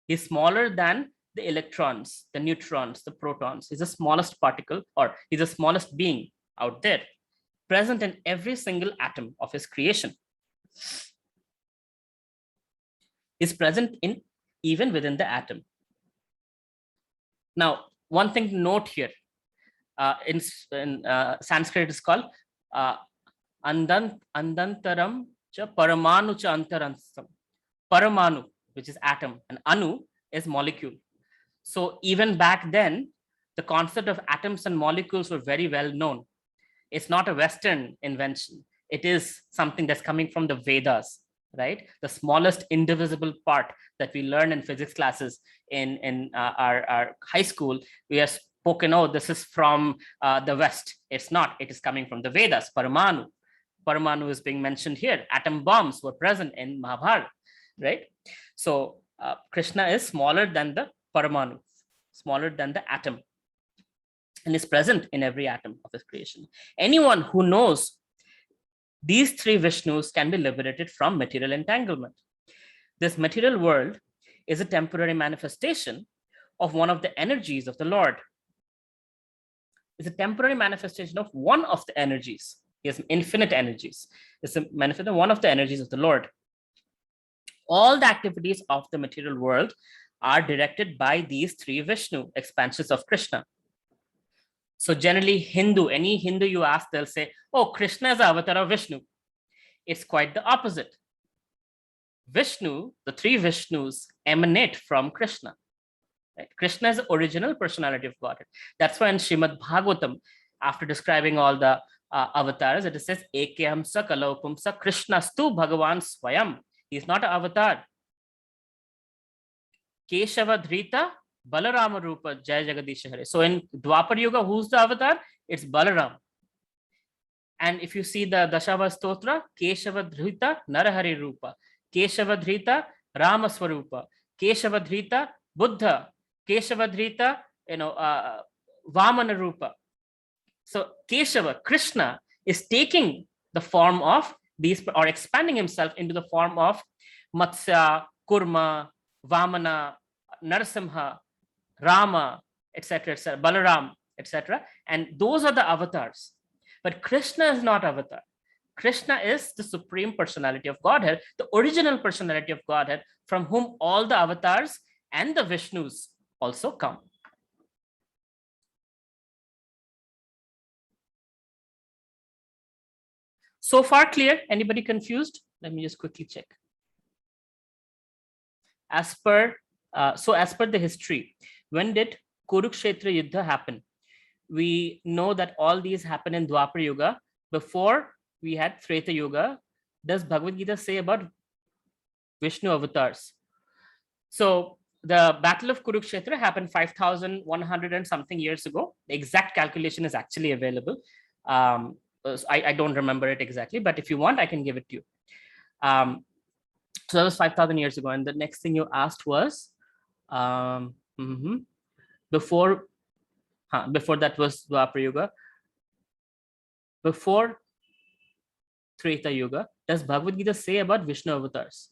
He's smaller than the electrons, the neutrons, the protons. He's the smallest particle, or he's the smallest being out there, present in every single atom of his creation. Is present in even within the atom. Now, one thing to note here, in Sanskrit is called Andantaram cha Paramanu cha Antaransam. Paramanu, which is atom, and Anu is molecule. So even back then, the concept of atoms and molecules were very well known. It's not a Western invention. It is something that's coming from the Vedas, right? The smallest indivisible part that we learn in physics classes in our high school, we are spoken, oh, this is from the West. It's not, it is coming from the Vedas, Paramanu. Paramanu is being mentioned here. Atom bombs were present in Mahabharata, right? So Krishna is smaller than the Paramanu, smaller than the atom, and is present in every atom of his creation. Anyone who knows these three Vishnus can be liberated from material entanglement. This material world is a temporary manifestation of one of the energies of the Lord. It's a temporary manifestation of one of the energies. He has infinite energies. It's a manifestation of one of the energies of the Lord. All the activities of the material world are directed by these three Vishnu, expansions of Krishna. So generally any Hindu you ask, they'll say, oh, Krishna is the avatar of Vishnu. It's quite the opposite. Vishnu, the three Vishnus, emanate from Krishna. Right? Krishna is the original personality of Godhead. That's why in Srimad Bhagavatam, after describing all the avatars, it says, Ekyam sa kalopam sa Krishnastu Bhagavan Swayam. He's not an avatar. Keshava Dhrita Balarama Rupa Jai Jagadisha Hare. So in Dwapar Yuga, who's the avatar? It's Balaram. And if you see the Dashava Stotra, Keshava Dhrita Narahari Rupa, Keshava Dhrita Rama Swarupa, Keshava Dhrita Buddha, Keshava Dhrita, Vamana Rupa. So Keshava, Krishna, is taking the form of these, or expanding himself into the form of Matsya, Kurma, Vamana, Narasimha, Rama, etc., etc., Balaram, etc. And those are the avatars. But Krishna is not avatar. Krishna is the supreme personality of Godhead, the original personality of Godhead, from whom all the avatars and the Vishnus also come. So far clear? Anybody confused? Let me just quickly check. As per the history, when did Kurukshetra Yuddha happen? We know that all these happen in Dwapar Yuga. Before we had Treta Yuga. Does Bhagavad Gita say about Vishnu avatars? So the Battle of Kurukshetra happened 5,100 and something years ago. The exact calculation is actually available. I don't remember it exactly, but if you want, I can give it to you. So that was 5,000 years ago. And the next thing you asked was, before that was Dwapar Yuga. Before Treta Yuga, does Bhagavad Gita say about Vishnu avatars?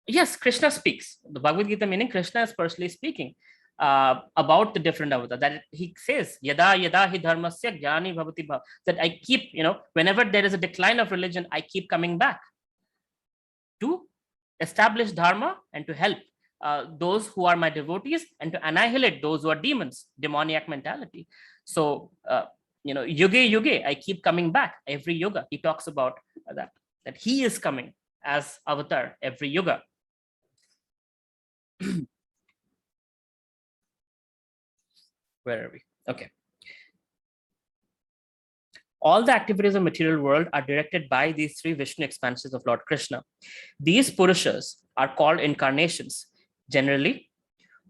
Yes, Krishna speaks. The Bhagavad Gita, meaning Krishna is personally speaking about the different avatars. That he says, Yada Yada hi dharmasya jnani bhavati bhav. That I keep, whenever there is a decline of religion, I keep coming back to establish dharma and to help those who are my devotees and to annihilate those who are demons, demoniac mentality. So, yuge yuge, I keep coming back every yuga. He talks about that he is coming as avatar every yuga. Where are we? Okay. All the activities of material world are directed by these three Vishnu expansions of Lord Krishna. These Purushas are called incarnations. Generally,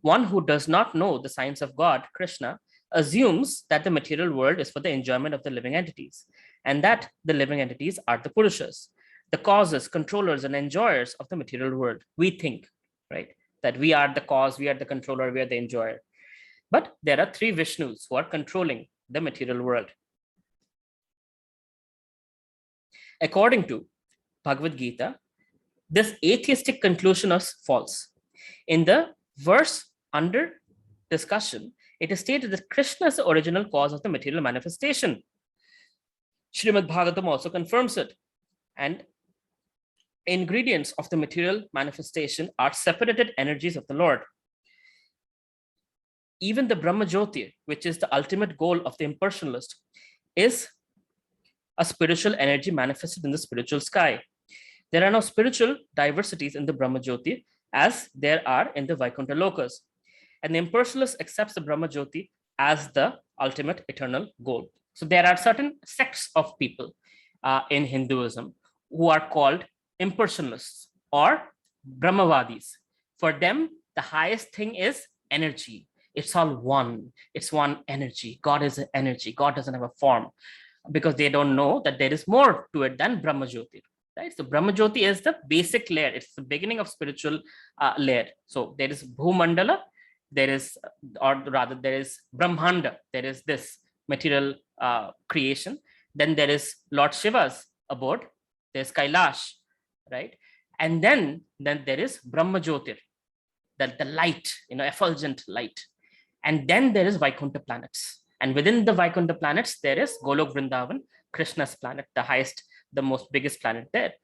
one who does not know the science of God, Krishna, assumes that the material world is for the enjoyment of the living entities, and that the living entities are the Purushas, the causes, controllers, and enjoyers of the material world. We think, right, that we are the cause, we are the controller, we are the enjoyer. But there are three Vishnus who are controlling the material world. According to Bhagavad Gita, this atheistic conclusion is false. In the verse under discussion, it is stated that Krishna is the original cause of the material manifestation. Srimad Bhagavatam also confirms it. And ingredients of the material manifestation are separated energies of the Lord. Even the Brahma Jyoti, which is the ultimate goal of the impersonalist, is a spiritual energy manifested in the spiritual sky. There are no spiritual diversities in the Brahma Jyoti as there are in the Vaikuntha Lokas. And the impersonalist accepts the Brahma Jyoti as the ultimate eternal goal. So there are certain sects of people in Hinduism who are called impersonalists or Brahmavadis. For them, the highest thing is energy. It's all one. It's one energy. God is an energy. God doesn't have a form, because they don't know that there is more to it than Brahma Jyoti. Right? So Brahma Jyoti is the basic layer. It's the beginning of spiritual layer. So there is Bhumandala, there is, or rather there is Brahmanda, there is this material creation. Then there is Lord Shiva's abode, there's Kailash, right? And then there is Brahma Jyotir, the light, effulgent light. And then there is Vaikuntha planets. And within the Vaikuntha planets, there is Golok Vrindavan, Krishna's planet, the highest, the most biggest planet there.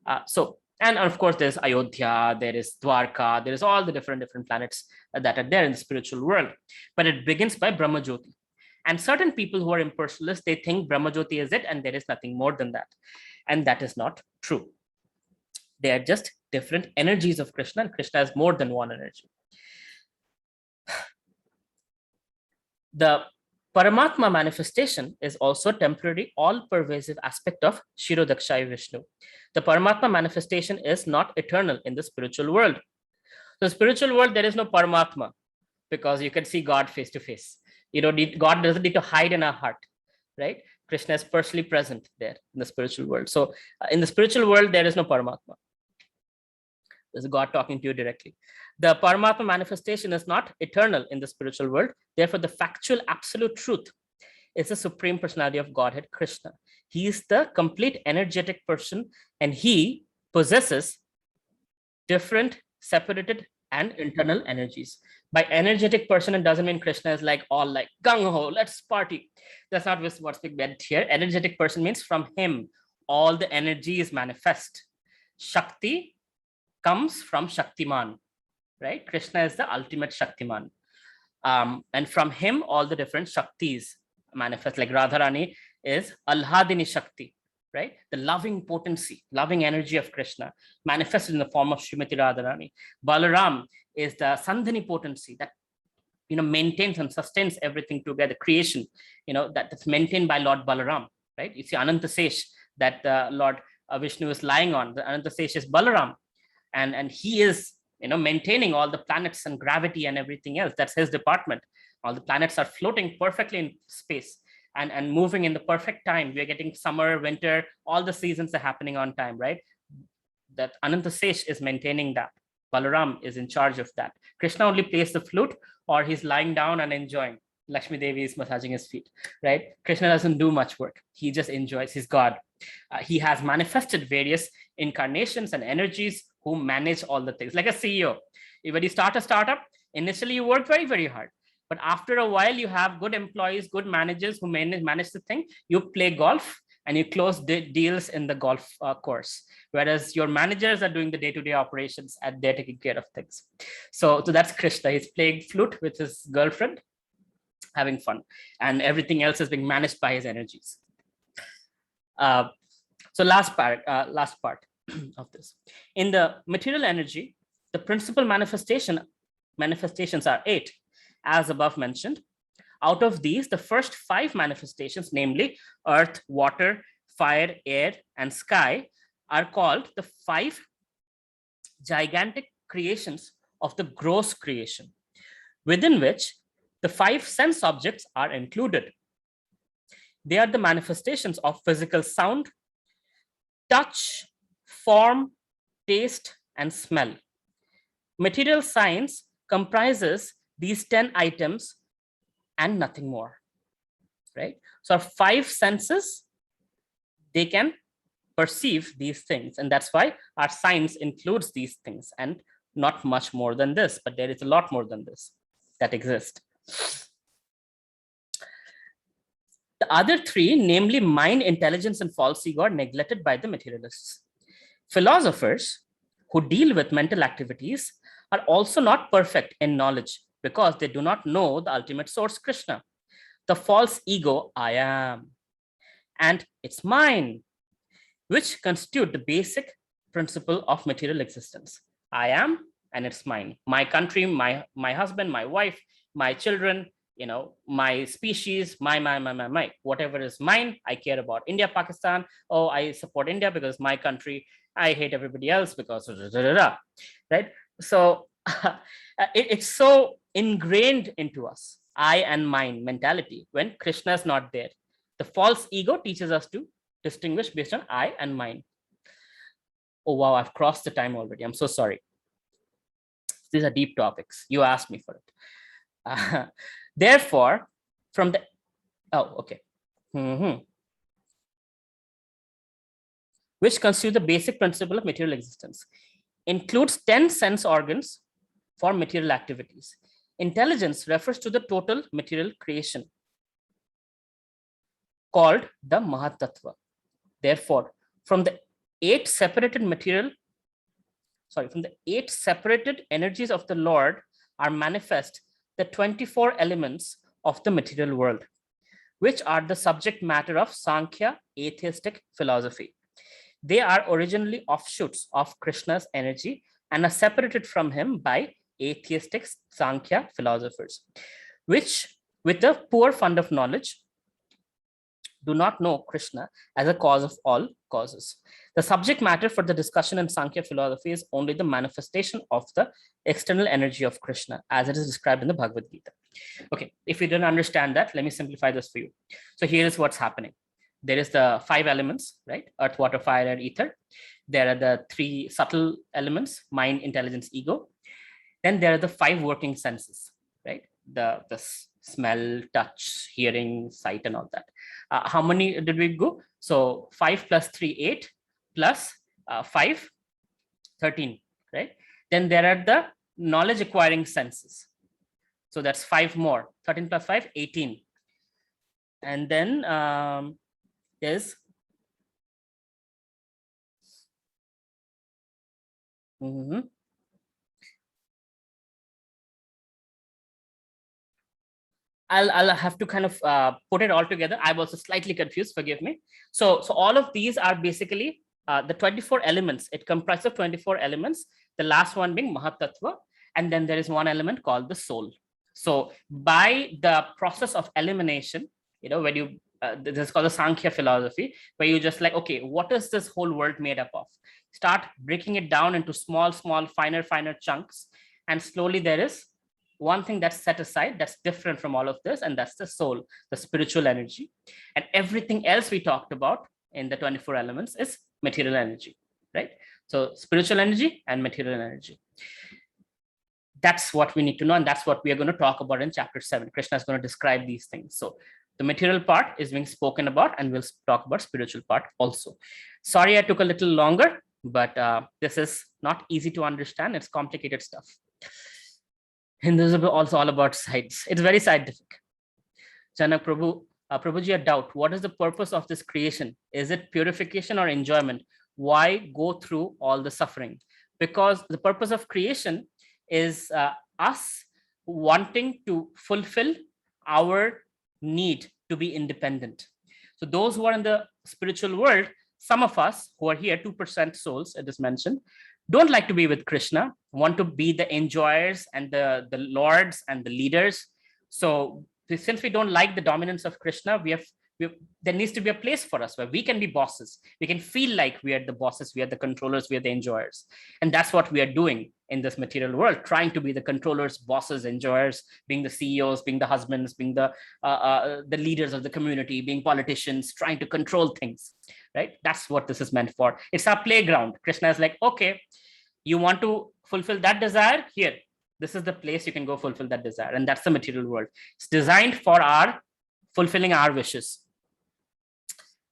And of course, there's Ayodhya, there is Dwarka, there is all the different planets that are there in the spiritual world. But it begins by Brahma Jyoti. And certain people who are impersonalists, they think Brahma Jyoti is it, and there is nothing more than that. And that is not true. They are just different energies of Krishna, and Krishna has more than one energy. The Paramatma manifestation is also a temporary, all-pervasive aspect of Shirodakshaya Vishnu. The Paramatma manifestation is not eternal in the spiritual world. The spiritual world, there is no Paramatma, because you can see God face to face. God doesn't need to hide in our heart, right? Krishna is personally present there in the spiritual world. So in the spiritual world, there is no Paramatma. There's God talking to you directly. The Paramatma manifestation is not eternal in the spiritual world. Therefore, the factual absolute truth is the Supreme Personality of Godhead, Krishna. He is the complete energetic person, and he possesses different, separated, and internal energies. By energetic person, it doesn't mean Krishna is like all like gung-ho, let's party. That's not what's being meant here. Energetic person means from him, all the energies manifest. Shakti comes from Shaktiman, right? Krishna is the ultimate Shaktiman. And from him, all the different Shaktis manifest, like Radharani is Alhadini Shakti, right? The loving potency, loving energy of Krishna manifested in the form of Srimati Radharani. Balaram is the Sandhini potency that maintains and sustains everything together. Creation, that's maintained by Lord Balaram, right? You see Ananta Sesh that Lord Vishnu is lying on. The Ananta Sesh is Balaram, and he is maintaining all the planets and gravity and everything else. That's his department. All the planets are floating perfectly in space. and moving in the perfect time. We're getting summer, winter, all the seasons are happening on time, right? That Ananta Sesh is maintaining that. Balaram is in charge of that. Krishna only plays the flute, or he's lying down and enjoying. Lakshmi Devi is massaging his feet, right? Krishna doesn't do much work. He just enjoys. He's God. He has manifested various incarnations and energies who manage all the things. Like a CEO. When you start a startup, initially you work very, very hard. But after a while, you have good employees, good managers who manage the thing. You play golf and you close deals in the golf course. Whereas your managers are doing the day-to-day operations and they're taking care of things. So that's Krishna. He's playing flute with his girlfriend, having fun, and everything else is being managed by his energies. So last part of this. In the material energy, the principal manifestations are 8, as above mentioned. Out of these, the first 5 manifestations, namely earth, water, fire, air, and sky, are called the 5 gigantic creations of the gross creation, within which the 5 sense objects are included. They are the manifestations of physical sound, touch, form, taste, and smell. Material science comprises these 10 items and nothing more, right? So our 5 senses, they can perceive these things, and that's why our science includes these things, and not much more than this, but there is a lot more than this that exist. The other 3, namely mind, intelligence, and false ego, are neglected by the materialists. Philosophers who deal with mental activities are also not perfect in knowledge because they do not know the ultimate source, Krishna. The false ego, I am, and it's mine, which constitute the basic principle of material existence. I am, and it's mine. My country, my husband, my wife, my children, my species, my. Whatever is mine, I care about. India, Pakistan, oh, I support India because my country. I hate everybody else because, right? So it's so ingrained into us, I and mine mentality, when Krishna is not there. The false ego teaches us to distinguish based on I and mine. Oh, wow, I've crossed the time already. I'm so sorry. These are deep topics. You asked me for it. Therefore, from the, oh, okay. Which constitute the basic principle of material existence, includes 10 sense organs for material activities. Intelligence refers to the total material creation called the Mahatattva. Therefore, from the 8 separated energies of the Lord are manifest the 24 elements of the material world, which are the subject matter of Sankhya atheistic philosophy. They are originally offshoots of Krishna's energy and are separated from him by atheistic Sankhya philosophers, which, with a poor fund of knowledge, do not know Krishna as a cause of all causes. The subject matter for the discussion in Sankhya philosophy is only the manifestation of the external energy of Krishna, as it is described in the Bhagavad Gita. Okay, if you didn't understand that, let me simplify this for you. So here is what's happening. There is the 5 elements, right? Earth, water, fire, and ether. There are the 3 subtle elements, mind, intelligence, ego. Then there are the 5 working senses, right? The smell, touch, hearing, sight, and all that. How many did we go? So 5 plus 3, 8, plus 5, 13, right? Then there are the knowledge acquiring senses. So that's 5 more, 13 plus 5, 18. And then there's I'll have to kind of put it all together. I was slightly confused, forgive me. So all of these are basically the 24 elements. It comprises of 24 elements, the last one being Mahatattva, and then there is one element called the soul. So by the process of elimination, when you, this is called the Sankhya philosophy, where you just like, okay, what is this whole world made up of? Start breaking it down into small, finer chunks, and slowly there is one thing that's set aside, that's different from all of this, and that's the soul, the spiritual energy. And everything else we talked about in the 24 elements is material energy, right? So spiritual energy and material energy. That's what we need to know, and that's what we are going to talk about in chapter 7. Krishna is going to describe these things. So the material part is being spoken about, and we'll talk about spiritual part also. Sorry, I took a little longer, but this is not easy to understand. It's complicated stuff. And this is also all about sides. It's very scientific. Janak Prabhuji, a doubt. What is the purpose of this creation? Is it purification or enjoyment? Why go through all the suffering? Because the purpose of creation is us wanting to fulfill our need to be independent. So those who are in the spiritual world, some of us who are here, 2% souls, it is mentioned, don't like to be with Krishna, want to be the enjoyers and the lords and the leaders. So since we don't like the dominance of Krishna, there needs to be a place for us where we can be bosses. We can feel like we are the bosses, we are the controllers, we are the enjoyers. And that's what we are doing in this material world, trying to be the controllers, bosses, enjoyers, being the CEOs, being the husbands, being the leaders of the community, being politicians, trying to control things, right? That's what this is meant for. It's our playground. Krishna is like, okay, you want to fulfill that desire? Here, this is the place you can go fulfill that desire. And that's the material world. It's designed for fulfilling our wishes.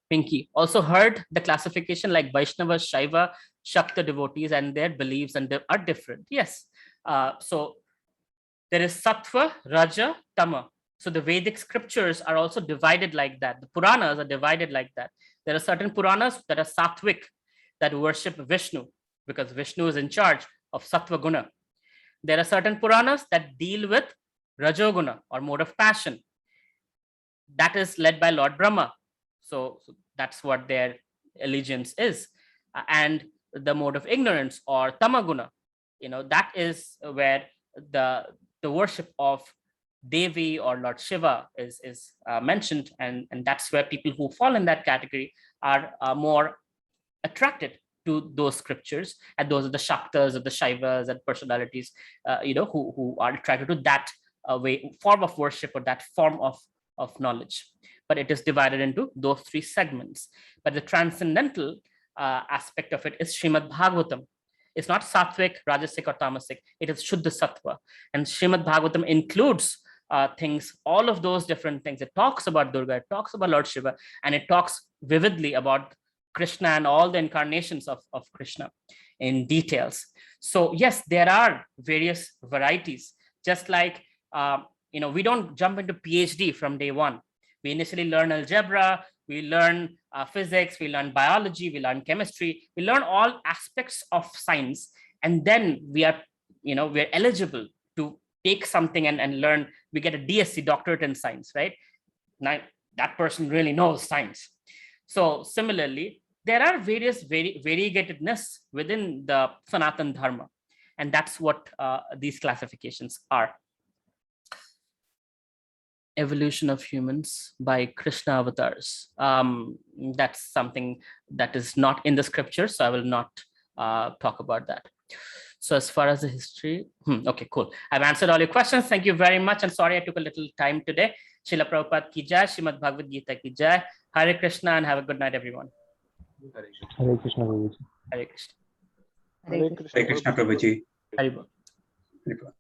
Pinky also heard the classification like Vaishnava, Shaiva, Shakta devotees and their beliefs are different. Yes. So there is Sattva, Raja, Tama. So the Vedic scriptures are also divided like that. The Puranas are divided like that. There are certain Puranas that are Sattvic, that worship Vishnu, because Vishnu is in charge of Sattva Guna. There are certain Puranas that deal with Rajoguna or mode of passion. That is led by Lord Brahma. So that's what their allegiance is. And the mode of ignorance or Tamaguna, that is where the worship of Devi or Lord Shiva is mentioned. And that's where people who fall in that category are more attracted to those scriptures. And those are the Shaktas or the Shaivas and personalities, who are attracted to that form of worship or that form of knowledge. But it is divided into those 3 segments. But the transcendental aspect of it is Srimad Bhagavatam. It's not Sattvic, Rajasic, or Tamasic. It is Shuddha Sattva. And Srimad Bhagavatam includes things, all of those different things. It talks about Durga, it talks about Lord Shiva, and it talks vividly about Krishna and all the incarnations of Krishna in details. So yes, there are various varieties. Just like, we don't jump into PhD from day one. We initially learn algebra, we learn physics, we learn biology, we learn chemistry, we learn all aspects of science. And then we're eligible to take something and learn. We get a DSc, doctorate in science, right? Now, that person really knows science. So similarly, there are various variegatedness within the Sanatan Dharma. And that's what these classifications are. Evolution of humans by Krishna avatars. That's something that is not in the scripture, so I will not talk about that. So as far as the history, okay, cool. I've answered all your questions. Thank you very much. And sorry I took a little time today. Srila Prabhupada ki jai, Srimad Bhagavad Gita ki jai. Hare Krishna and have a good night, everyone. Hare Krishna, Prabhuji. Hare Krishna. Hare Krishna. Hare Krishna, Prabhuji. Hare Bol. Hare Bol.